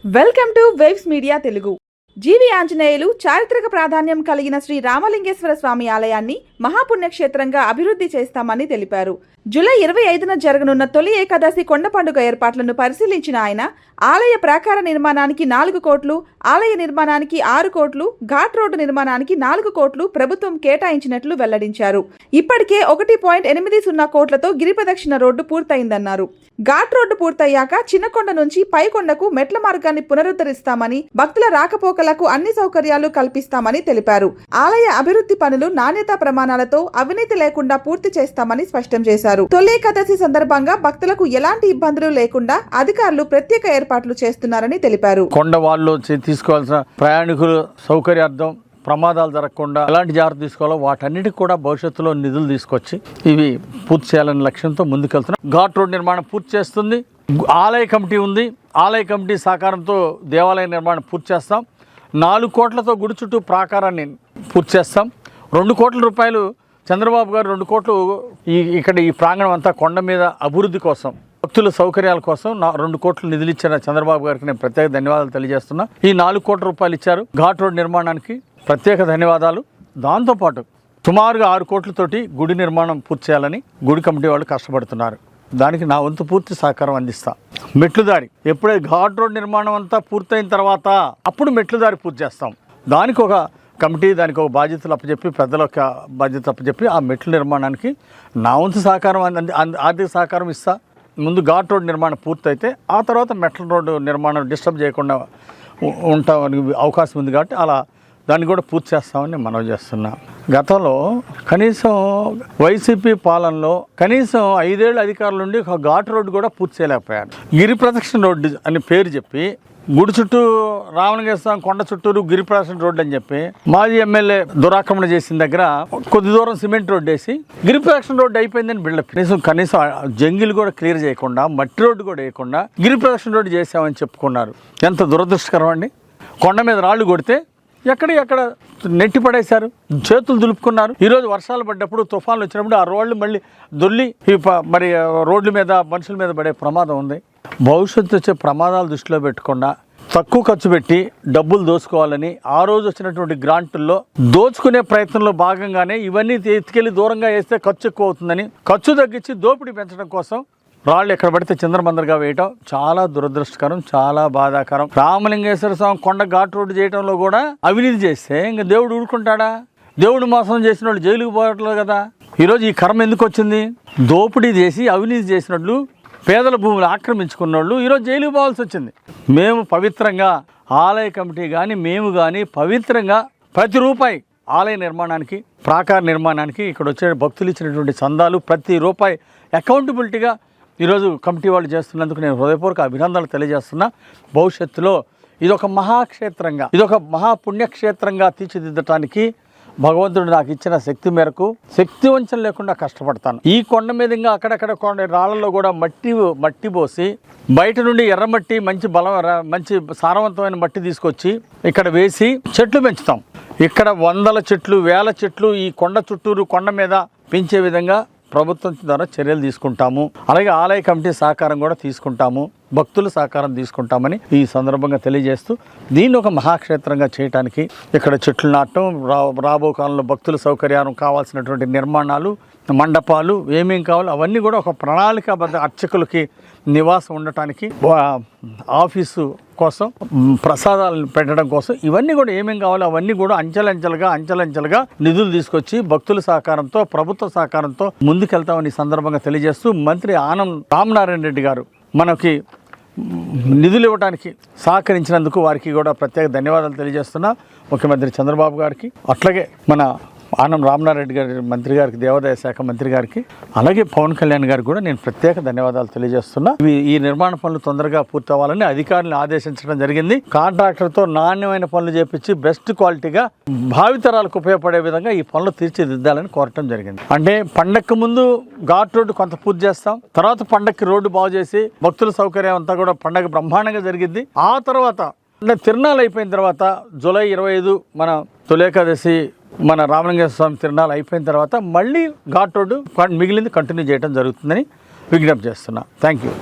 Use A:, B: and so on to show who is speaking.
A: Welcome to Waves Media Telugu. G V Anjaneyulu చారిత్రక ప్రాధాన్యం కలిగిన శ్రీ రామలింగేశ్వర స్వామి ఆలయాన్ని మహాపుణ్యక్షేత్రంగా అభివృద్ధి చేస్తామని తెలిపారు. జూలై 25న జరగనున్న తొలి ఏకాదశి కొండ పండుగ ఏర్పాట్లను పరిశీలించిన ఆయన ఆలయ ప్రాకార నిర్మాణానికి 4 కోట్లు, ఆలయ నిర్మాణానికి 6 కోట్లు, ఘాట్ రోడ్డు నిర్మాణానికి 4 కోట్లు ప్రభుత్వం కేటాయించినట్లు వెల్లడించారు. ఇప్పటికే 1.80 కోట్లతో గిరి ప్రదక్షిణ రోడ్డు పూర్తయిందన్నారు. ఘాట్ రోడ్డు పూర్తయ్యాక చిన్నకొండ నుంచి పైకొండకు మెట్ల మార్గాన్ని పునరుద్ధరిస్తామని, భక్తుల రాకపోకలకు అన్ని సౌకర్యాలు కల్పిస్తామని తెలిపారు. ఆలయ అభివృద్ధి పనులు నాణ్యతా ప్రమాణాలతో అవినీతి లేకుండా పూర్తి చేస్తామని స్పష్టం చేశారు. తొలి ఏకాదశి సందర్భంగా భక్తులకు ఎలాంటి ఇబ్బందులు లేకుండా అధికారులు ప్రత్యేక ఏర్పాట్లు చేస్తున్నారని తెలిపారు.
B: కొండ వాళ్ళు తీసుకోవాల్సిన ప్రయాణికుల సౌకర్యార్థం ప్రమాదాలు జరగకుండా ఎలాంటి జాగ్రత్త తీసుకోవాలో వాటన్నిటికి కూడా భవిష్యత్తులో నిధులు తీసుకొచ్చి ఇవి పూర్తి చేయాలనే లక్ష్యంతో ముందుకెళ్తున్నాం. ఘాట్ రోడ్ నిర్మాణం పూర్తి చేస్తుంది. ఆలయ కమిటీ ఉంది. ఆలయ కమిటీ సహకారంతో దేవాలయ నిర్మాణం పూర్తి చేస్తాం. 4 కోట్లతో గుడి చుట్టూ ప్రాకారాన్ని పూర్తి చేస్తాం. 2 కోట్ల రూపాయలు చంద్రబాబు గారు 2 కోట్లు ఇక్కడ ఈ ప్రాంగణం అంతా కొండ మీద అభివృద్ధి కోసం, భక్తుల సౌకర్యాల కోసం 2 కోట్లు నిధులు ఇచ్చిన చంద్రబాబు గారికి నేను ప్రత్యేక ధన్యవాదాలు తెలియజేస్తున్నా. ఈ 4 కోట్ల రూపాయలు ఇచ్చారు. ఘాట్ రోడ్ నిర్మాణానికి ప్రత్యేక ధన్యవాదాలు. దాంతోపాటు సుమారుగా 6 కోట్లతోటి గుడి నిర్మాణం పూర్తి చేయాలని గుడి కమిటీ వాళ్ళు కష్టపడుతున్నారు. దానికి నా వంతు పూర్తి సహకారం అందిస్తా. మెట్లుదారి ఎప్పుడైతే ఘాట్ రోడ్ నిర్మాణం అంతా పూర్తయిన తర్వాత అప్పుడు మెట్లుదారి పూర్తి చేస్తాం. దానికి ఒక కమిటీ, దానికి ఒక బాధ్యతలు అప్పచెప్పి, పెద్దలకు బాధ్యత అప్పచెప్పి ఆ మెట్ల నిర్మాణానికి నా వంతు సహకారం ఆర్థిక సహకారం ఇస్తా. ముందు ఘాట్ రోడ్ నిర్మాణం పూర్తయితే ఆ తర్వాత మెట్ల రోడ్డు నిర్మాణం డిస్టర్బ్ చేయకుండా ఉంటామని అవకాశం ఉంది కాబట్టి అలా దాన్ని కూడా పూర్తి చేస్తామని మనవి చేస్తున్నా. గతంలో కనీసం వైసీపీ పాలనలో కనీసం 5 ఏళ్ళ అధికారుల నుండి ఒక ఘాట్ రోడ్డు కూడా పూర్తి చేయలేకపోయారు. గిరి ప్రదక్షిణ రోడ్డు అని పేరు చెప్పి గుడి చుట్టూ రామలింగేశ్వరం కొండ చుట్టూరు గిరి ప్రదక్షిణ రోడ్డు అని చెప్పి మాజీ ఎమ్మెల్యే దురాక్రమణ చేసిన దగ్గర కొద్ది దూరం సిమెంట్ రోడ్డు వేసి గిరి ప్రదక్షిణ రోడ్డు అయిపోయిందని బిల్డప్. కనీసం జంగిల్ కూడా క్లియర్ చేయకుండా, మట్టి రోడ్డు కూడా వేయకుండా గిరి ప్రదక్షిణ రోడ్డు చేసామని చెప్పుకున్నారు. ఎంత దురదృష్టకరం అండి. కొండ మీద రాళ్ళు కొడితే ఎక్కడ నెట్టి పడేశారు, చేతులు దులుపుకున్నారు. ఈరోజు వర్షాలు పడ్డప్పుడు, తుఫాన్లు వచ్చినప్పుడు ఆ రోడ్లు మళ్ళీ దొల్లి మరి రోడ్ల మీద మనుషుల మీద పడే ప్రమాదం ఉంది. భవిష్యత్తు వచ్చే ప్రమాదాలు దృష్టిలో పెట్టకుండా తక్కువ ఖర్చు పెట్టి డబ్బులు దోచుకోవాలని ఆ రోజు వచ్చినటువంటి గ్రాంటుల్లో దోచుకునే ప్రయత్నంలో భాగంగానే ఇవన్నీ ఎత్తుకెళ్ళి దూరంగా వేస్తే ఖర్చు ఎక్కువ అవుతుందని ఖర్చు తగ్గించి దోపిడీ పెంచడం కోసం రాళ్ళు ఎక్కడ పడితే చిందరమందరగా వేయటం చాలా దురదృష్టకరం, చాలా బాధాకరం. రామలింగేశ్వర స్వామి కొండ ఘాట్ రోడ్డు చేయడంలో కూడా అవినీతి చేస్తే ఇంకా దేవుడు ఊరుకుంటాడా? దేవుడు మోసం చేసిన వాళ్ళు జైలుకు పోవట్లేదు కదా. ఈరోజు ఈ కర్మ ఎందుకు వచ్చింది? దోపిడీ చేసి అవినీతి చేసినట్లు పేదల భూములు ఆక్రమించుకున్న వాళ్ళు ఈరోజు జైలుకు పోవాల్సి వచ్చింది. మేము పవిత్రంగా ఆలయ కమిటీ కానీ మేము కానీ పవిత్రంగా ప్రతి రూపాయి ఆలయ నిర్మాణానికి, ప్రాకార నిర్మాణానికి, ఇక్కడ వచ్చే భక్తులు ఇచ్చినటువంటి చందాలు ప్రతి రూపాయి అకౌంటబిలిటీగా ఈరోజు కమిటీ వాళ్ళు చేస్తున్నందుకు నేను హృదయపూర్వక అభినందనలు తెలియజేస్తున్నా. భవిష్యత్తులో ఇదొక మహాక్షేత్రంగా, ఇదొక మహాపుణ్యక్షేత్రంగా తీర్చిదిద్దటానికి భగవంతుడు నాకు ఇచ్చిన శక్తి మేరకు శక్తి వంచన లేకుండా కష్టపడతాను. ఈ కొండ మీద ఇంకా అక్కడక్కడ కొండ రాళ్లలో కూడా మట్టి పోసి బయట నుండి ఎర్రమట్టి మంచి సారవంతమైన మట్టి తీసుకొచ్చి ఇక్కడ వేసి చెట్లు పెంచుతాం. ఇక్కడ 100 చెట్లు 1000 చెట్లు ఈ కొండ చుట్టూరు కొండ మీద పెంచే విధంగా ప్రభుత్వం ద్వారా చర్యలు తీసుకుంటాము. అలాగే ఆలయ కమిటీ సహకారం కూడా తీసుకుంటాము, భక్తుల సహకారం తీసుకుంటామని ఈ సందర్భంగా తెలియజేస్తూ దీన్ని ఒక మహాక్షేత్రంగా చేయడానికి ఇక్కడ చెట్లు నాటడం, రాబో కాలంలో భక్తుల సౌకర్యం కావాల్సినటువంటి నిర్మాణాలు, మండపాలు ఏమేం కావాలో అవన్నీ కూడా ఒక ప్రణాళికాబద్ధ అర్చకులకి నివాసం ఉండటానికి, ఆఫీసు కోసం, ప్రసాదాలను పెట్టడం కోసం ఇవన్నీ కూడా ఏమేం కావాలో అవన్నీ కూడా అంచెలంచెలుగా నిధులు తీసుకొచ్చి భక్తుల సహకారంతో, ప్రభుత్వ సహకారంతో ముందుకెళ్తామని ఈ సందర్భంగా తెలియజేస్తూ మంత్రి ఆనం రామనారాయణ రెడ్డి గారు మనకి నిధులు ఇవ్వడానికి సహకరించినందుకు వారికి కూడా ప్రత్యేక ధన్యవాదాలు తెలియజేస్తున్నా. ముఖ్యమంత్రి చంద్రబాబు గారికి, అట్లాగే మన ఆనం రామనారాయణ గారి మంత్రి గారికి, దేవాదాయ శాఖ మంత్రి గారికి, అలాగే పవన్ కళ్యాణ్ గారికి కూడా నేను ప్రత్యేక ధన్యవాదాలు తెలియజేస్తున్నా. ఈ నిర్మాణ పనులు తొందరగా పూర్తి అవ్వాలని అధికారులను ఆదేశించడం జరిగింది. కాంట్రాక్టర్తో నాణ్యమైన పనులు చేపించి బెస్ట్ క్వాలిటీగా భావితరాలకు ఉపయోగపడే విధంగా ఈ పనులు తీర్చిదిద్దాలని కోరటం జరిగింది. అంటే పండగకు ముందు ఘాట్ రోడ్డు కొంత పూర్తి చేస్తాం, తర్వాత పండగకి రోడ్డు బాగు చేసి భక్తుల సౌకర్యం అంతా కూడా పండగ బ్రహ్మాండంగా జరిగింది. ఆ తర్వాత తిరునాళ్ళు అయిపోయిన తర్వాత జూలై 25 మన తొలి ఏకాదశి మన రామలింగేశ్వర స్వామి తిరునాళ్ళు అయిపోయిన తర్వాత మళ్ళీ ఘాట్ రోడ్డు మిగిలింది కంటిన్యూ చేయడం జరుగుతుందని విజ్ఞప్తి చేస్తున్నా. Thank you.